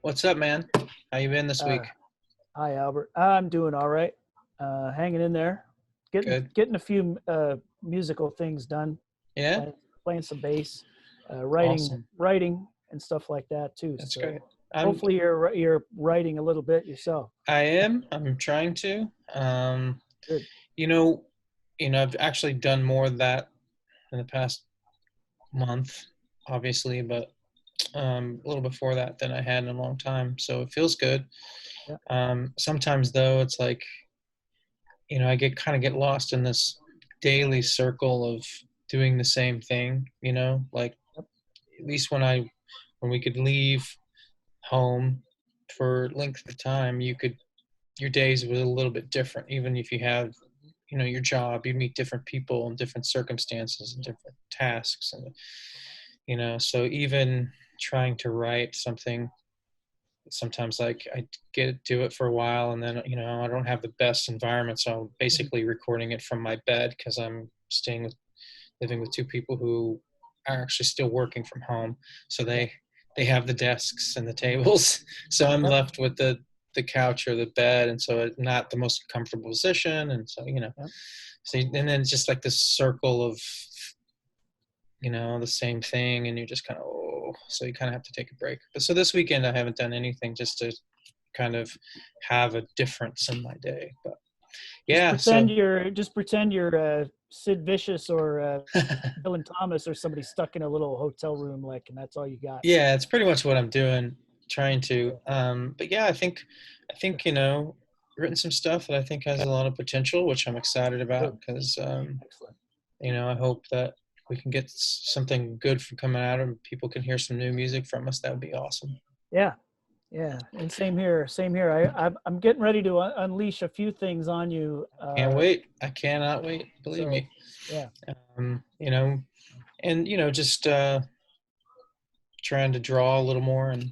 What's up, man? How you been this Uh, week? Hi, Albert. I'm doing all right. Hanging in there, getting Good. getting a few musical things done. Yeah? Playing some bass, writing Awesome. writing and stuff like that too. That's So great. I'm hopefully you're writing a little bit yourself. I am. I'm trying to. Good. You know, I've actually done more of that in the past month, obviously, but a little before that than I had in a long time. So it feels good. Yeah. Sometimes though, it's like, I get lost in this daily circle of doing the same thing, like Yep. at least when we could leave home for length of time, your days were a little bit different. Even if you have, your job, you meet different people in different circumstances and different tasks, and so even trying to write something, sometimes like I get do it for a while, and then I don't have the best environment, so I'm Mhm. basically recording it from my bed because I'm living with two people who are actually still working from home. So Yeah. they have the desks and the tables. So I'm Yep. left with the couch or the bed, and so it's not the most comfortable position. And so Yep. so and then it's just like this circle of the same thing, and you're just kind of so you kind of have to take a break. But so this weekend I haven't done anything just to kind of have a difference in my day. But yeah, so Just pretend you're Sid Vicious or Dylan Thomas or somebody stuck in a little hotel room, like, and that's all you got. yeah, it's pretty much what I'm doing, trying to. But yeah, I think written some stuff that I think has a lot of potential, which I'm excited about Good. because Excellent. I hope that we can get something good from coming out and people can hear some new music from us. That would be awesome. Yeah. Yeah, and same here. Same here. I'm getting ready to unleash a few things on you. Can't wait. I cannot wait. Believe So me. yeah, Um, you know, and just trying to draw a little more, and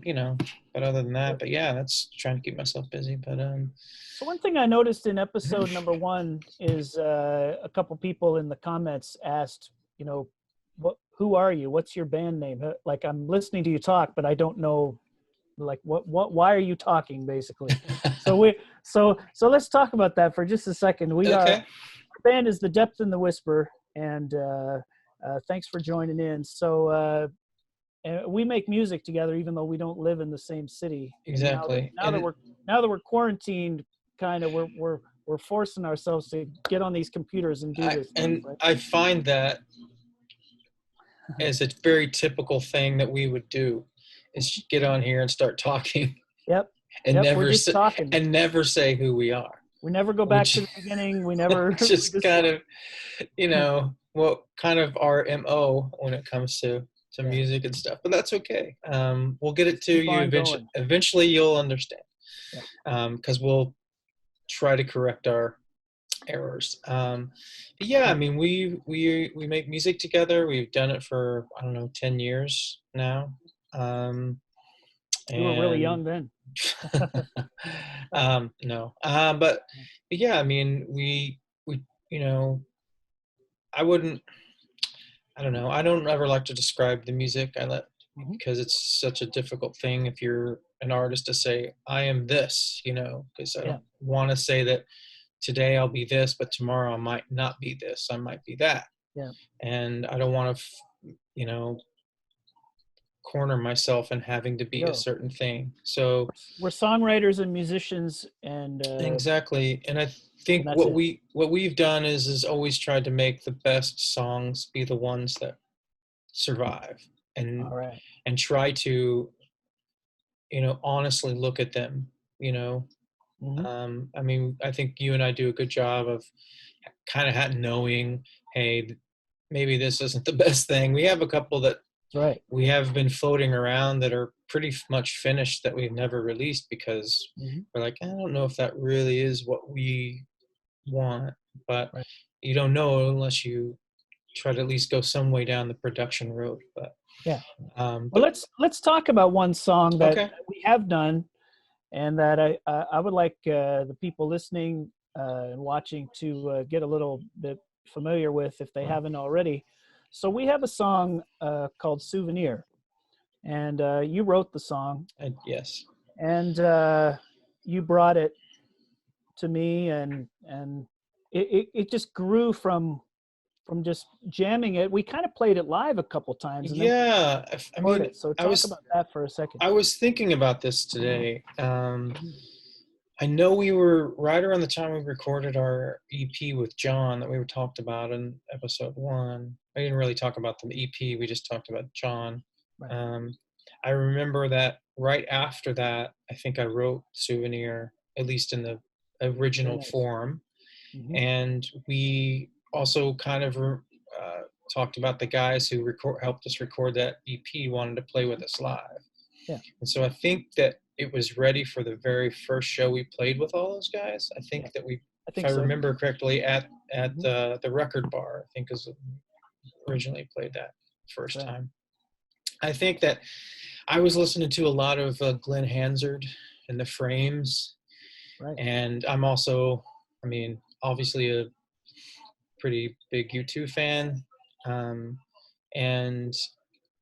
but other than that, good. but yeah, that's trying to keep myself busy. But So one thing I noticed in episode number one is a couple people in the comments asked, who are you? What's your band name? Like I'm listening to you talk, but I don't know, like why are you talking, basically. So so let's talk about that for just a second. okay. Our band is the Depth and the Whisper, and thanks for joining in. So. And we make music together even though we don't live in the same city, and Exactly. And now that we're quarantined, kind of we're forcing ourselves to get on these computers and do I this stuff, and right? I find that as a very typical thing that we would do is get on here and start talking Yep. and Yep, we're never just say talking. who we are, We never go back to which the beginning. We never we just just kind of what kind of our mo when it comes to yeah, music and stuff. But that's okay. We'll get it just to keep you on eventually. going. Eventually, you'll understand Yep. because we'll try to correct our errors. But yeah, I Good. mean, we make music together. We've done it for I don't know 10 years now, You were really and young then. no, but yeah, I mean, we you know, I wouldn't. I don't know. I don't ever like to describe the music I let Mhm. because it's such a difficult thing if you're an artist to say I am this, because I Yeah. don't want to say that today I'll be this, but tomorrow I might not be this. I might be that. Yeah. And I don't want to, you know, corner myself in having to be a No. certain thing. So We're songwriters and musicians, exactly. And I think and that's it. what we've done is always tried to make the best songs be the ones that survive and All right. try to honestly look at them. you know Mm-hmm. I mean, I think you and I do a good job of kind of knowing, hey, maybe this isn't the best thing. We have a couple that That's right. we have been floating around that are pretty much finished that we've never released because Mm-hmm. we're like, I don't know if that really is what we want. But Right. you don't know unless you try to at least go some way down the production road. But Yeah. Well, but let's talk about one song that okay. we have done, and that I would like the people listening and watching to get a little bit familiar with if they haven't already. So we have a song called "Souvenir," and you wrote the song. Yes. and you brought it to me, and it just grew from just jamming it. We kind of played it live a couple times, and then Yeah, I mean, it. So talk about that for a second. I was thinking about this today. I know we were right around the time we recorded our EP with John that we were talked about in episode 1. I didn't really talk about the EP. We just talked about John. Right. I remember that right after that, I think I wrote Souvenir, at least in the original form. Mm-hmm. And we also kind of talked about the guys who helped us record that EP wanted to play with us live. Yeah. And so I think that it was ready for the very first show we played with all those guys. I think that if I remember correctly, at the Record Bar, I think is originally played that first time. I think that I was listening to a lot of Glenn Hansard and the Frames. Right. And I'm also, I mean, obviously a pretty big U2 fan. And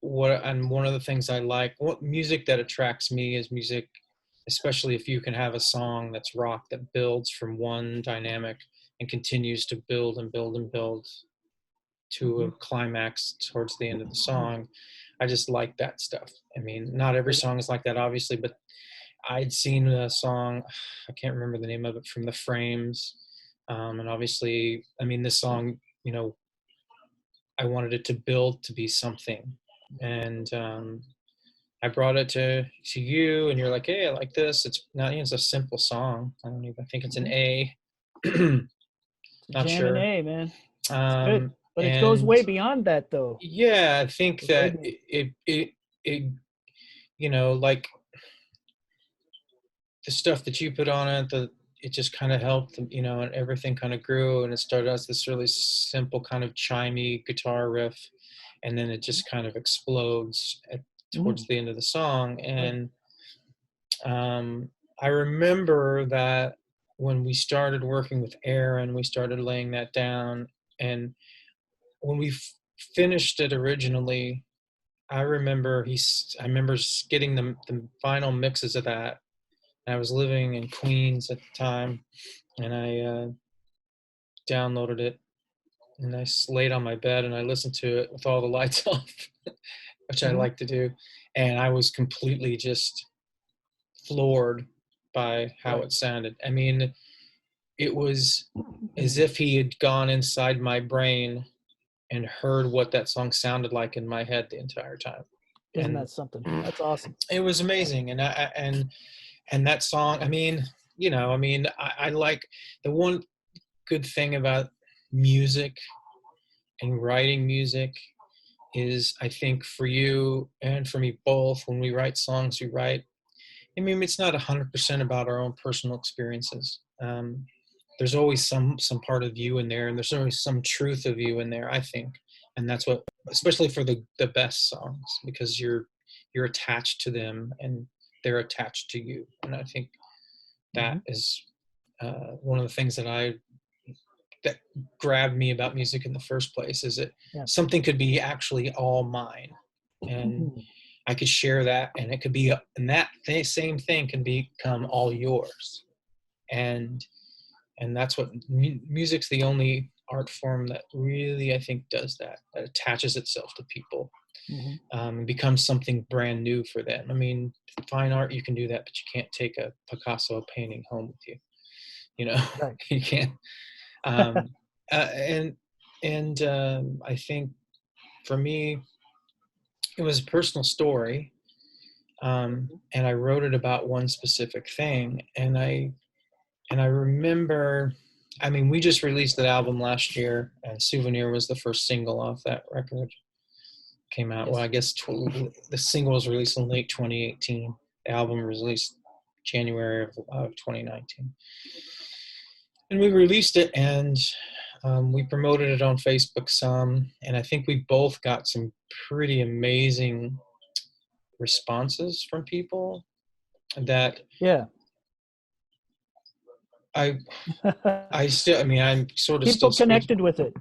one of the things I like, what music that attracts me is music, especially if you can have a song that's rock that builds from one dynamic and continues to build and build and build to a climax towards the end of the song. I just like that stuff. I mean, not every song is like that, obviously, but I'd seen a song, I can't remember the name of it, from the Frames. And obviously, I mean, this song, you know, I wanted it to build to be something. And I brought it to you, and you're like, hey, I like this. It's a simple song. I think it's an A. Not sure. A, man. It's good. But it goes way beyond that, though. Yeah, I think that it you know, like the stuff that you put on it, it just kind of helped, you know, and everything kind of grew, and it started as this really simple kind of chimey guitar riff, and then it just kind of explodes towards the end of the song. And I remember that when we started working with Aaron, we started laying that down, and when we finished it originally, I remember getting the final mixes of that. I was living in Queens at the time, and I downloaded it, and I laid on my bed and I listened to it with all the lights off, which I like to do, and I was completely just floored by how it sounded. I mean, it was as if he had gone inside my brain and heard what that song sounded like in my head the entire time. Isn't that something? That's awesome. It was amazing. And that song, I mean, you know, I mean, I like the one good thing about music and writing music is, I think for you and for me both, when we write songs, I mean, it's not 100% about our own personal experiences. There's always some part of you in there, and there's always some truth of you in there, I think. And that's what, especially for the best songs, because you're attached to them and they're attached to you. And I think that is one of the things that grabbed me about music in the first place, is that something could be actually all mine, and I could share that, and it could be, and that same thing can become all yours. And that's what music's the only art form that really, I think, does that attaches itself to people, and becomes something brand new for them. I mean, fine art, you can do that, but you can't take a Picasso painting home with you. You know, you can't. And I think for me, it was a personal story, and I wrote it about one specific thing, and I remember, I mean, we just released that album last year, and Souvenir was the first single off that record. Came out, well, I guess the single was released in late 2018. The album was released January of 2019. And we released it, and we promoted it on Facebook some, and I think we both got some pretty amazing responses from people that I still, I mean, I'm sort of people still connected with it.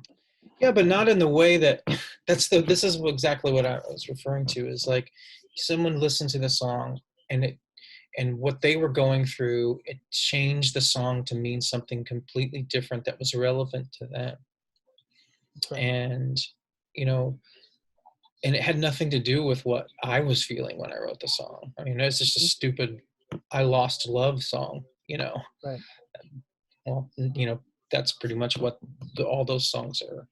Yeah, but not in the way that this is exactly what I was referring to, is like someone listened to the song and and what they were going through, it changed the song to mean something completely different that was relevant to them. Right. And, you know, and it had nothing to do with what I was feeling when I wrote the song. I mean, it's just a stupid I lost love song, you know. Right. Well, you know, that's pretty much what all those songs are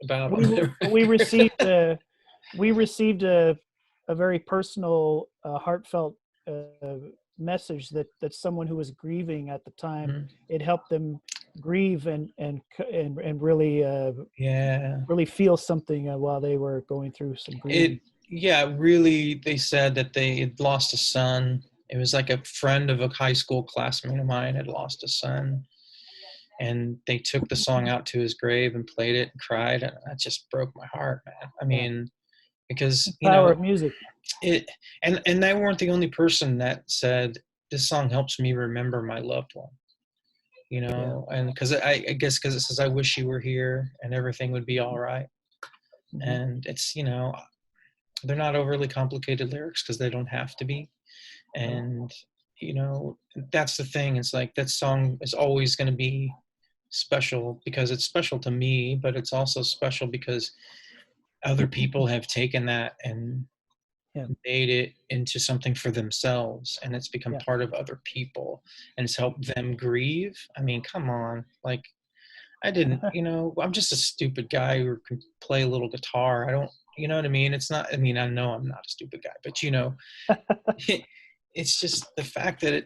about on We the we record. received a we received a very personal, heartfelt message that someone who was grieving at the time, Mhm. it helped them grieve and really Yeah. really feel something while they were going through some grieving. It yeah, really they said that they had lost a son. It was like a friend of a high school classmate of mine had lost a son, and they took the song out to his grave and played it and cried, and that just broke my heart, man. I Yeah, mean, because, you power know, of music. it and they weren't the only person that said, "This song helps me remember my loved one," you Yeah. know, and because I guess because it says, "I wish you were here and everything would be all right." Hmm. And it's, you know, they're not overly complicated lyrics because they don't have to be. Right. And, you know, that's the thing. It's like that song is always going to be special because it's special to me, but it's also special because other people have taken that and Yeah. made it into something for themselves, and it's become Yeah. part of other people, and it's helped them grieve. I mean, come on. Like, I didn't, you know, I'm just a stupid guy who can play a little guitar. I don't, you know what I mean? It's not, I mean, I know I'm not a stupid guy, but, you know, it's just the fact that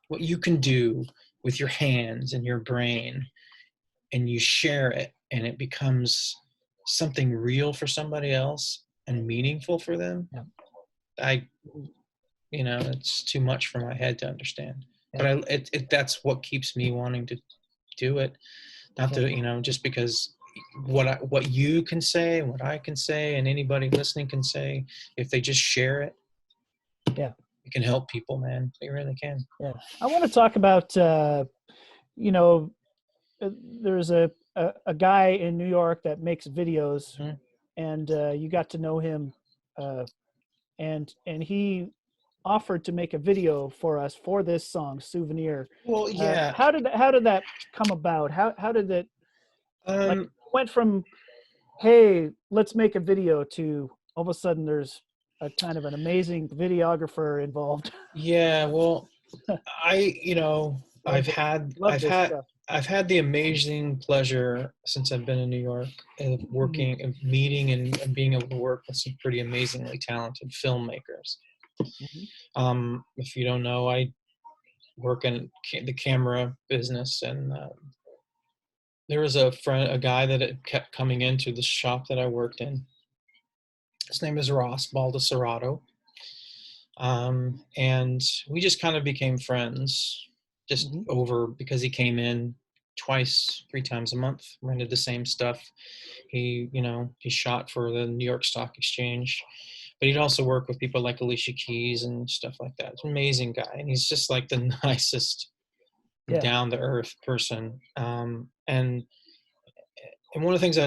what you can do with your hands and your brain, and you share it and it becomes something real for somebody else and meaningful for them. Yeah. I, you know, it's too much for my head to understand, Yeah. but that's what keeps me wanting to do it. Not Yeah. to, you know, just because what you can say, what I can say, and anybody listening can say, if they just share it, Yeah. it can help people, man. They really can. Yeah. I want to talk about you know, there's a guy in New York that makes videos, Mhm. and you got to know him, uh, and he offered to make a video for us for this song "Souvenir." Well, yeah. How did that come about? How did it, like, Um, went from, hey, let's make a video, to all of a sudden there's a kind of an amazing videographer involved? yeah. Well, you know, Love this. Love this stuff. I've had the amazing pleasure since I've been in New York of Mhm. working, of meeting, and being able to work with some pretty amazingly talented filmmakers. Mhm. If you don't know, I work in the camera business, and there was a guy that had kept coming into the shop that I worked in. His name is Ross Baldessarato. And we just kind of became friends just Mhm. over because he came in twice, 3 times a month, rented the same stuff. He, you know, he shot for the New York Stock Exchange, but he'd also work with people like Alicia Keys and stuff like that. It's an amazing guy. And he's just like the nicest, Yeah. down to earth person. And one of the things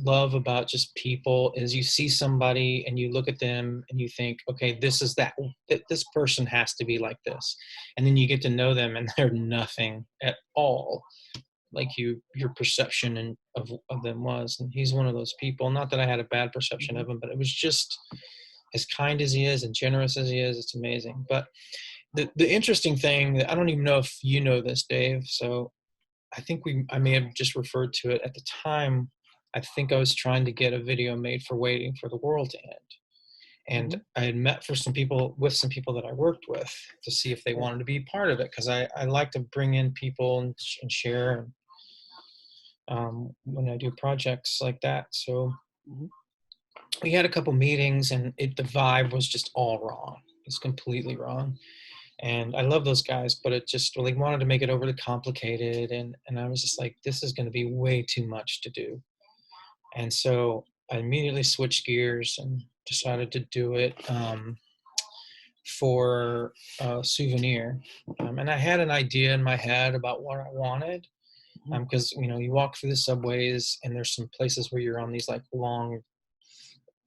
love about just people is you see somebody and you look at them and you think, okay, this person has to be like this. And then you get to know them and they're nothing at all like your perception of them was. And he's one of those people. Not that I had a bad perception Mhm. of him, but it was just as kind as he is and generous as he is, it's amazing. But the interesting thing that I don't even know if you know this, Dave. So I may have just referred to it at the time. I think I was trying to get a video made for Waiting for the World to End. And Mhm. I had met with some people that I worked with to see if they Yeah. wanted to be part of it. Cause I like to bring in people and share, when I do projects like that. So Mhm. we had a couple meetings and the vibe was just all wrong. It's completely wrong. And I love those guys, but it just really wanted to make it overly complicated. And I was just like, this is going to be way too much to do. And so I immediately switched gears and decided to do it for a Souvenir. And I had an idea in my head about what I wanted. Mhm. Because, you know, you walk through the subways and there's some places where you're on these like long,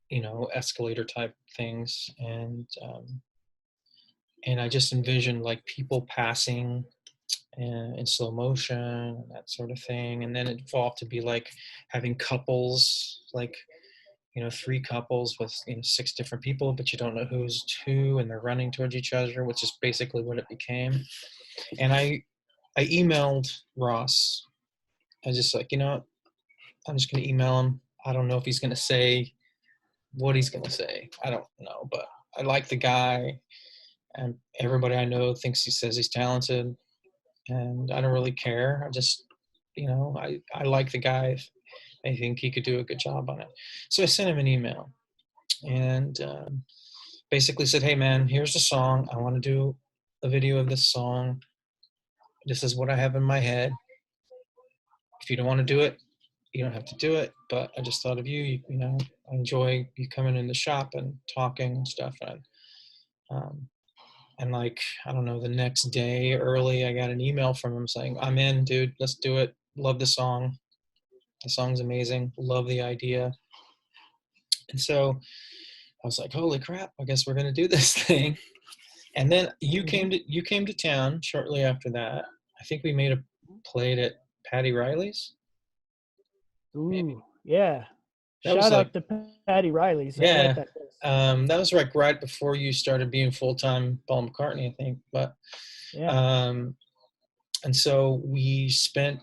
you know, escalator type things. and I just envisioned like people passing and in slow motion and that sort of thing. And then it evolved to be like having couples, like, you know, three couples with, you know, six different people, but you don't know who's who, and they're running towards each other, which is basically what it became. And I emailed Ross. I was just like, you know, I'm just going to email him. I don't know if he's going to say what he's going to say. I don't know, but I like the guy, and everybody I know thinks he says he's talented, and I don't really care. I just, you know, I like the guy. I think he could do a good job on it. So I sent him an email and basically said, hey man, here's the song. I want to do a video of this song. This is what I have in my head. If you don't want to do it, you don't have to do it. But I just thought of you. You know, I enjoy you coming in the shop and talking and stuff. And like, I don't know, the next day early, I got an email from him saying, I'm in, dude. Let's do it. Love the song. The song's amazing. Love the idea. And so I was like, holy crap, I guess we're going to do this thing. And then you came to town shortly after that. I think we played at Patty Riley's. Ooh, yeah. That was Shout like, out to Patty Riley's. I yeah. like that place. That was like right before you started being full-time Paul McCartney, I think. But Yeah. and so we spent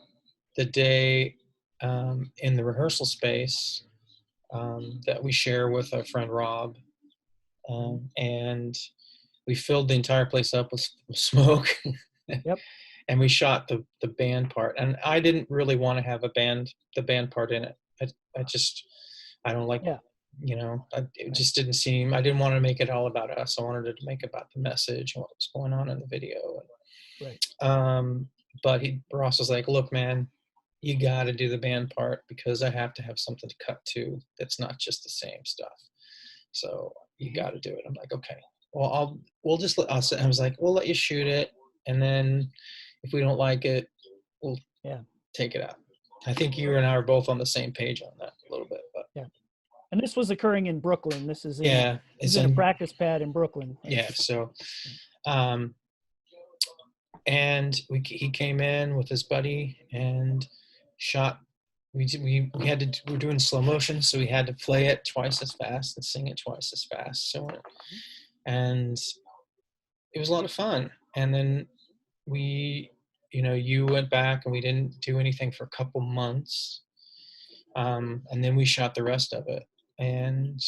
the day in the rehearsal space that we share with our friend Rob, and we filled the entire place up with smoke. Yep. And we shot the band part. And I didn't really want to have the band part in it. I don't like, Yeah. you know, it just didn't seem, I didn't want to make it all about us. I wanted it to make about the message and what was going on in the video. Right. But Ross was like, look, man, you got to do the band part because I have to have something to cut to that's not just the same stuff. So you got to do it. I'm like, okay, well, I was like, we'll let you shoot it. And then if we don't like it, we'll take it out. I think you and I are both on the same page on that a little bit, but yeah. And this was occurring in Brooklyn. This is it's in a practice pad in Brooklyn. Yeah. So, and he came in with his buddy and shot. We we're doing slow motion, so we had to play it twice as fast and sing it twice as fast. So, and it was a lot of fun. And then you went back and we didn't do anything for a couple months. And then we shot the rest of it. And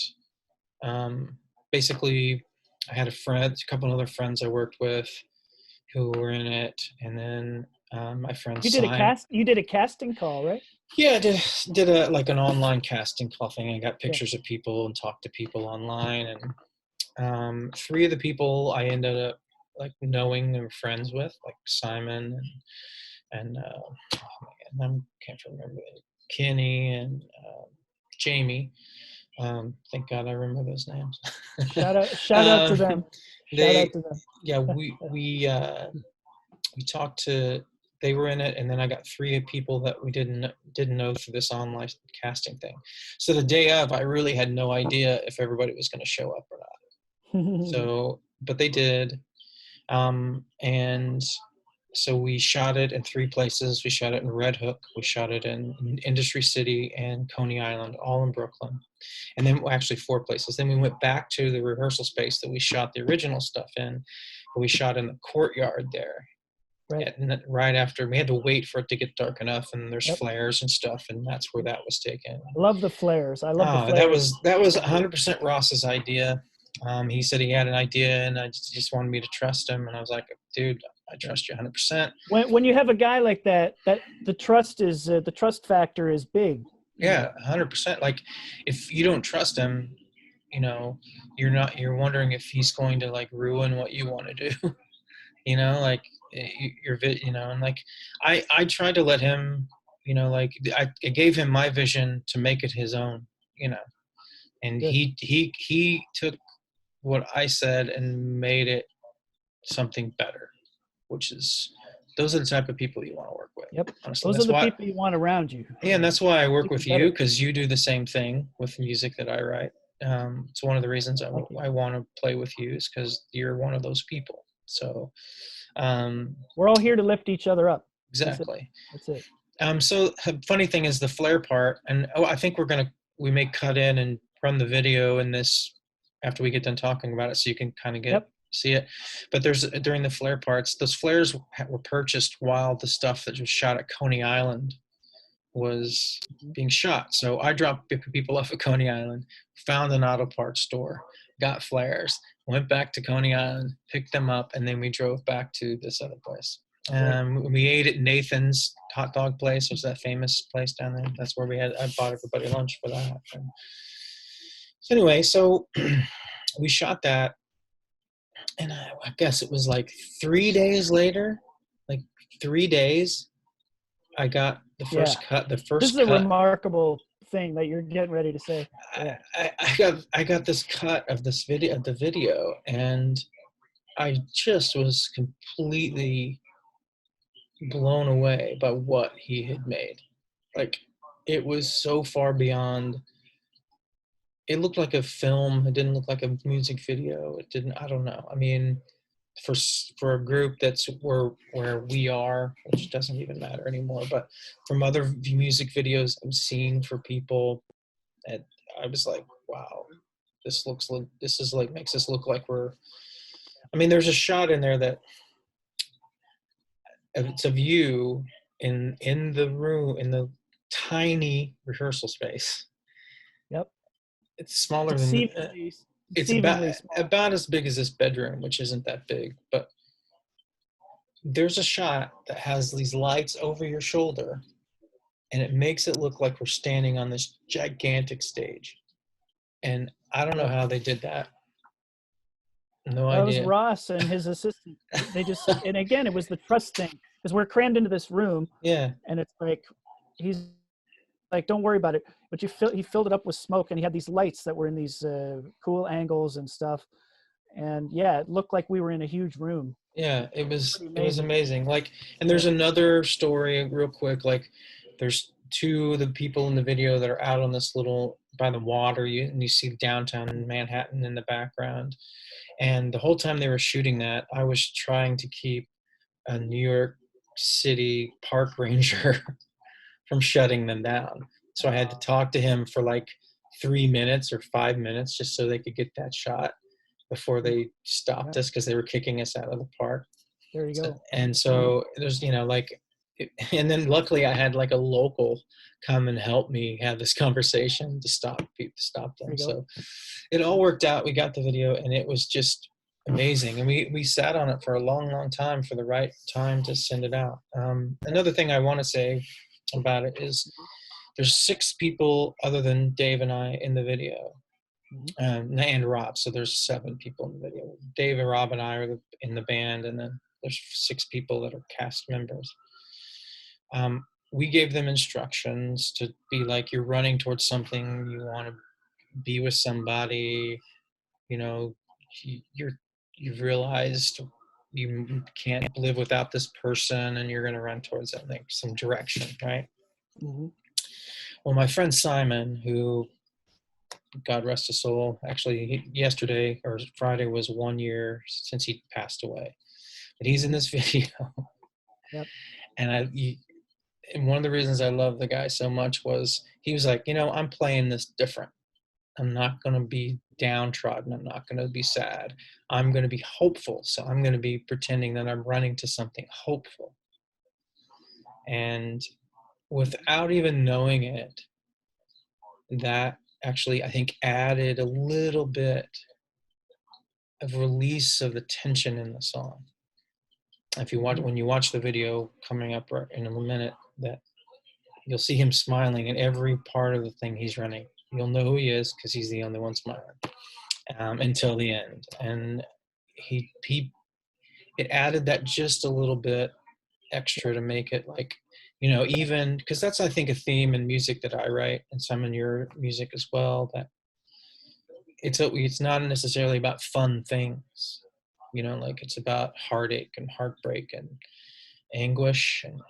basically I had a couple of other friends I worked with who were in it. And then my friend You did a casting call, right? Yeah, I did an online casting call thing. I got pictures of people and talked to people online. And three of the people I ended up like knowing and friends with, like Simon and I can't remember Kenny and Jamie. Thank God I remember those names. Shout out to them. Shout out to them. Yeah, we talked to. They were in it, and then I got three people that we didn't know through this online casting thing. So the day of, I really had no idea if everybody was going to show up or not. So, but they did. And so we shot it in three places. We shot it in Red Hook, we shot it in Industry City and Coney Island, all in Brooklyn. And then actually four places. Then we went back to the rehearsal space that we shot the original stuff in. We shot in the courtyard there. Right. And right after, we had to wait for it to get dark enough, and there's flares and stuff, and that's where that was taken. I love the flares. I love the flares. That was 100% Ross's idea. He said he had an idea, and I just wanted me to trust him. And I was like, dude, I trust you 100%. When you have a guy like that the trust factor is big. Yeah, 100%. Like, if you don't trust him, you know, you're wondering if he's going to like ruin what you want to do. You know, like and like I tried to let him, you know, like I gave him my vision to make it his own, you know, and he took what I said and made it something better, which is, those are the type of people you want to work with. Yep. Honestly. Those are the people you want around you. Yeah, and that's why I work with you, because you do the same thing with music that I write. It's one of the reasons Thank you. I want to play with you is because you're one of those people. So, We're all here to lift each other up. exactly. That's it. So the funny thing is the flare part, and I think we may cut in and run the video in this after we get done talking about it, so you can kind of see it. But during the flare parts, those flares were purchased while the stuff that was shot at Coney Island was being shot. So I dropped people off at Coney Island, found an auto parts store, got flares, went back to Coney Island, picked them up, and then we drove back to this other place. We ate at Nathan's hot dog place. It was that famous place down there. That's where I bought everybody lunch for that. And so anyway, we shot that, and I guess it was like 3 days later, like 3 days, I got the first cut. The first This is a remarkable thing that you're getting ready to say. Yeah. I got this cut of the video, and I just was completely blown away by what he had made. Like, it was so far beyond. It looked like a film. It didn't look like a music video. It didn't. I don't know. I mean, for a group that's where we are, which doesn't even matter anymore. But from other music videos I've seen for people, and I was like, wow, this makes us look like we're. I mean, there's a shot in there that it's of you in the room, in the tiny rehearsal space. Yep. It's smaller than it's about as big as this bedroom, which isn't that big, but there's a shot that has these lights over your shoulder, and it makes it look like we're standing on this gigantic stage. And I don't know how they did that. No idea. It was Ross and his assistant. They just, and again, it was the trust thing, because we're crammed into this room. Yeah. And it's like, he's like, don't worry about it. But he filled it up with smoke, and he had these lights that were in these cool angles and stuff. And yeah, it looked like we were in a huge room. Yeah, it was amazing. Like, and there's another story real quick. Like, there's two of the people in the video that are out on this little by the water, and you see downtown Manhattan in the background. And the whole time they were shooting that, I was trying to keep a New York City park ranger from shutting them down. So I had to talk to him for like 3 minutes or 5 minutes just so they could get that shot before they stopped us, because they were kicking us out of the park. There you go. And so there's, and then luckily I had like a local come and help me have this conversation to stop them. So it all worked out. We got the video, and it was just amazing. And we sat on it for a long, long time for the right time to send it out. Another thing I want to say about it is there's 6 people other than Dave and I in the video. And Rob, so there's 7 people in the video. Dave and Rob and I are in the band, and then there's 6 people that are cast members. We gave them instructions to be like, you're running towards something, you want to be with somebody, you've realized you can't live without this person, and you're going to run towards something, some direction, right? Mm-hmm. Well, my friend Simon, who, God rest his soul, actually yesterday or Friday was 1 year since he passed away, but he's in this video. Yep. And one of the reasons I love the guy so much was he was like, I'm playing this different. I'm not going to be downtrodden. I'm not going to be sad. I'm going to be hopeful. So I'm going to be pretending that I'm running to something hopeful. And without even knowing it, that actually, I think, added a little bit of release of the tension in the song. If you watch, when you watch the video coming up right in a minute, that you'll see him smiling in every part of the thing he's running. You'll know who he is because he's the only one smiling until the end. And it added that just a little bit extra to make it like, even because that's, I think, a theme in music that I write, and some in your music as well, that it's not necessarily about fun things, like it's about heartache and heartbreak and anguish and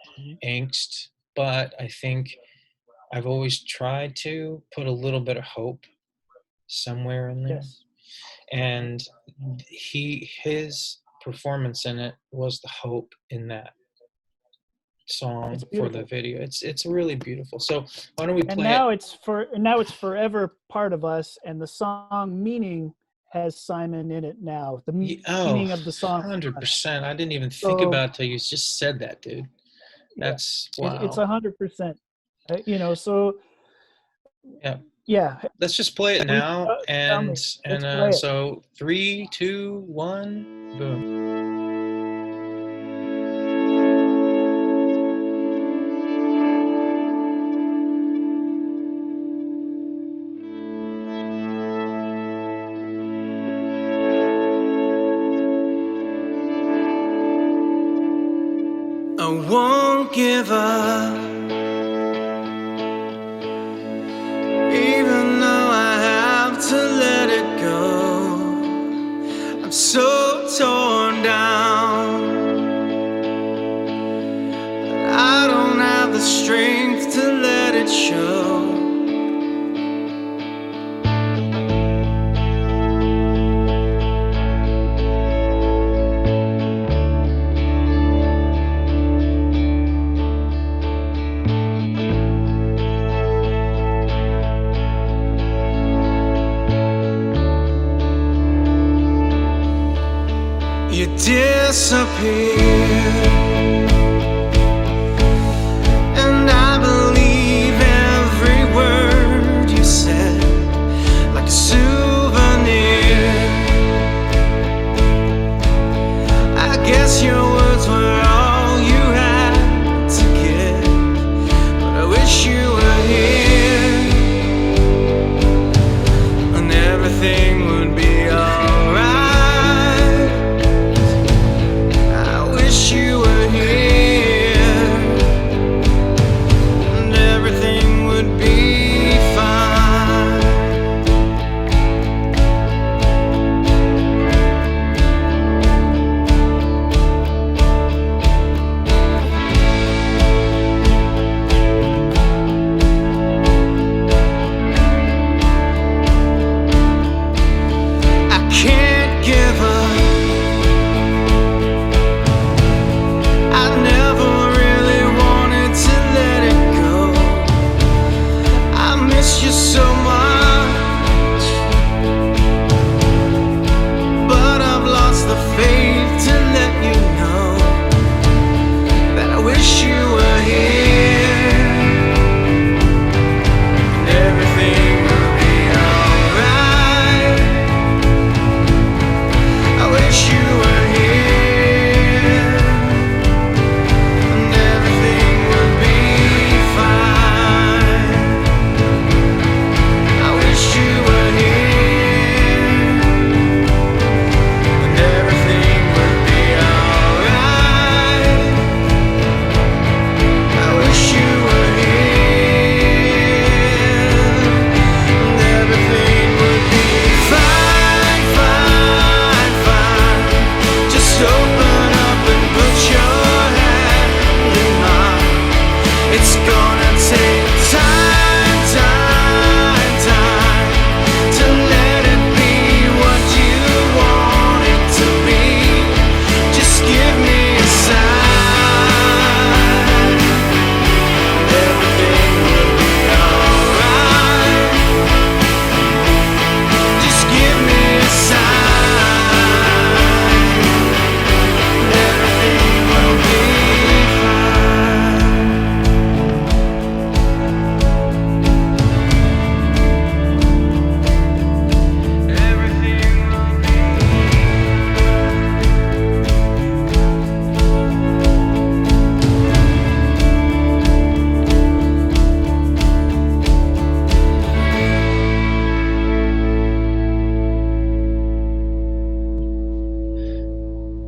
angst. But I think I've always tried to put a little bit of hope somewhere in there. Yes. And his performance in it was the hope in that song It's for the beautiful. video. It's really beautiful. So why don't we And play now it? it's forever part of us. And the song "Meaning" has Simon in it now. The Oh, meaning of the song. 100%. I didn't even think So about it till you just said that, dude. yeah, That's it's wow. 100%. You know, so Yeah. yeah. Let's just play it We now. tell And me. Let's play it. so 3, 2, 1, boom. I won't give up, even though I have to let it go. I'm so torn down, but I don't have the strength to let it show. You disappear, and I believe every word you said, like a souvenir. I guess your words were all you had to give, but I wish you were here, and everything would be alright. I wish you were here, and everything would be fine. I can't give up. I never really wanted to let it go. I miss you so much, but I've lost the faith to let you know that I wish you were here, and everything will be alright. I wish you were here, and everything would be fine. I wish you were here, and everything would be alright. I wish you were here, and everything would be fine, fine, fine. Just open up and put your hand in mine. It's gonna take time, time, time to let it be what you want it to be. Just give me a sign, and everything will be alright. Just give me a sign, and everything will be fine. Everything will be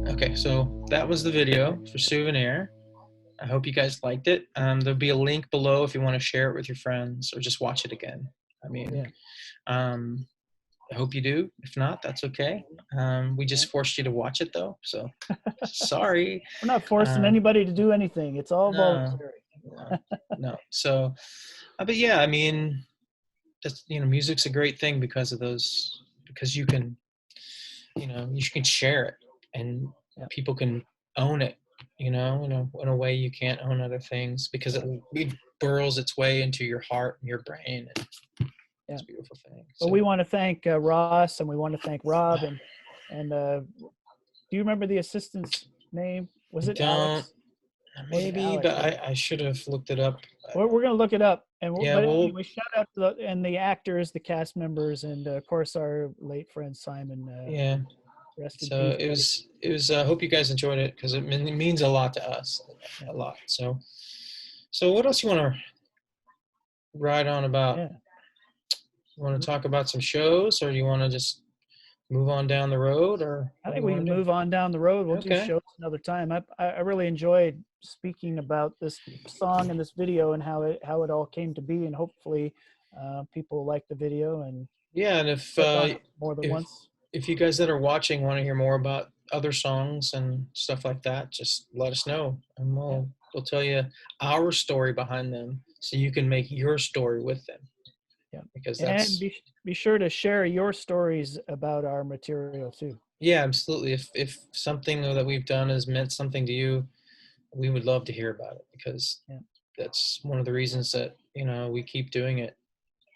Okay, so that was the video for Souvenir. I hope you guys liked it. There'll be a link below if you want to share it with your friends or just watch it again. I mean, Yeah. I hope you do. If not, that's okay. We just forced you to watch it though, so sorry. We're not forcing Uh, anybody to do anything. It's all no, voluntary. no, no. So, but yeah, I mean, that's, music's a great thing because of those, because you can, you can share it, and Yeah. people can own it, in a way you can't own other things, because it burrows its way into your heart and your brain. And it's a beautiful thing. But we want to thank Ross, and we want to thank Rob, and do you remember the assistant's name? Was it Alex? Maybe, Alex, but right? I should have looked it up. We're going to look it up. And Yeah, but well, anyway, shout out to the actors, the cast members, and of course our late friend Simon. Yeah. Rest in So peace, it was. I hope you guys enjoyed it, because it means a lot to us, a lot. So what else you want to ride on about? Yeah. You want to talk about some shows, or you want to just move on down the road, or? I think we can move on down the road. We'll do Okay. shows another time. I really enjoyed speaking about this song and this video and how it all came to be, and hopefully people like the video and Yeah, and if click on it more than once. if you guys that are watching want to hear more about other songs and stuff like that, just let us know, and we'll tell you our story behind them, so you can make your story with them. Yeah, because that's, and be sure to share your stories about our material too. yeah, absolutely. If something that we've done has meant something to you, we would love to hear about it, because that's one of the reasons that we keep doing it.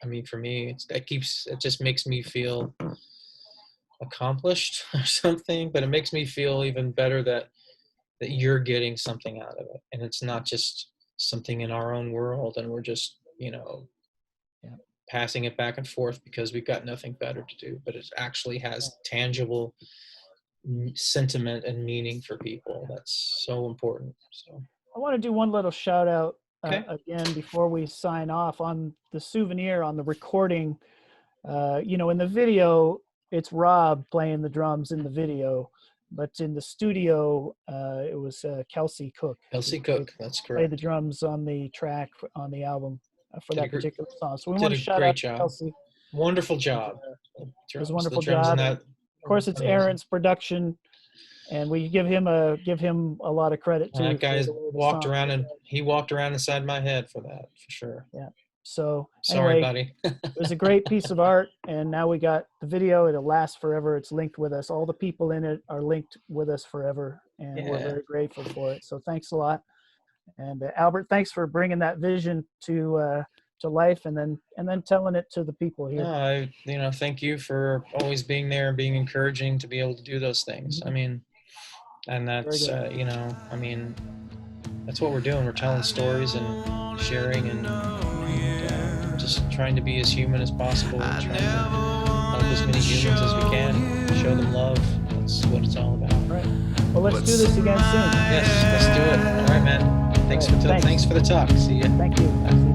I mean, for me, it just makes me feel accomplished or something, but it makes me feel even better that you're getting something out of it, and it's not just something in our own world and we're just passing it back and forth because we've got nothing better to do, but it actually has tangible sentiment and meaning for people. That's so important. So I want to do one little shout out Okay. again before we sign off on the souvenir, on the recording. In the video, it's Rob playing the drums in the video, but in the studio, it was Kelsey Cook. Kelsey Cook, that's Played correct. the drums on the track on the album for Did a that great- particular song. So we did want a to shout great out to job. Kelsey. Wonderful job. It was a wonderful The drums in job. that, Of course, it's amazing. Aaron's production, and we give him a lot of credit too. That guy for the way the walked song around, came and out. he walked around inside my head for that, for sure. So Sorry, anyway, buddy. it was a great piece of art, and now we got the video. It'll last forever. It's linked with us. All the people in it are linked with us forever, and we're Yeah. very grateful for it. So thanks a lot. And Albert, thanks for bringing that vision to life, and then telling it to the people here. No, thank you for always being there and being encouraging to be able to do those things. I mean, and that's, Very I mean, that's what we're doing. We're telling stories and sharing and just trying to be as human as possible, and trying to help as many humans as we can, show them love. That's what it's all about. All right. Well, let's do this again soon. Yes, let's do it. All right, man. Thanks All right, thanks for the talk. See ya. Thank you.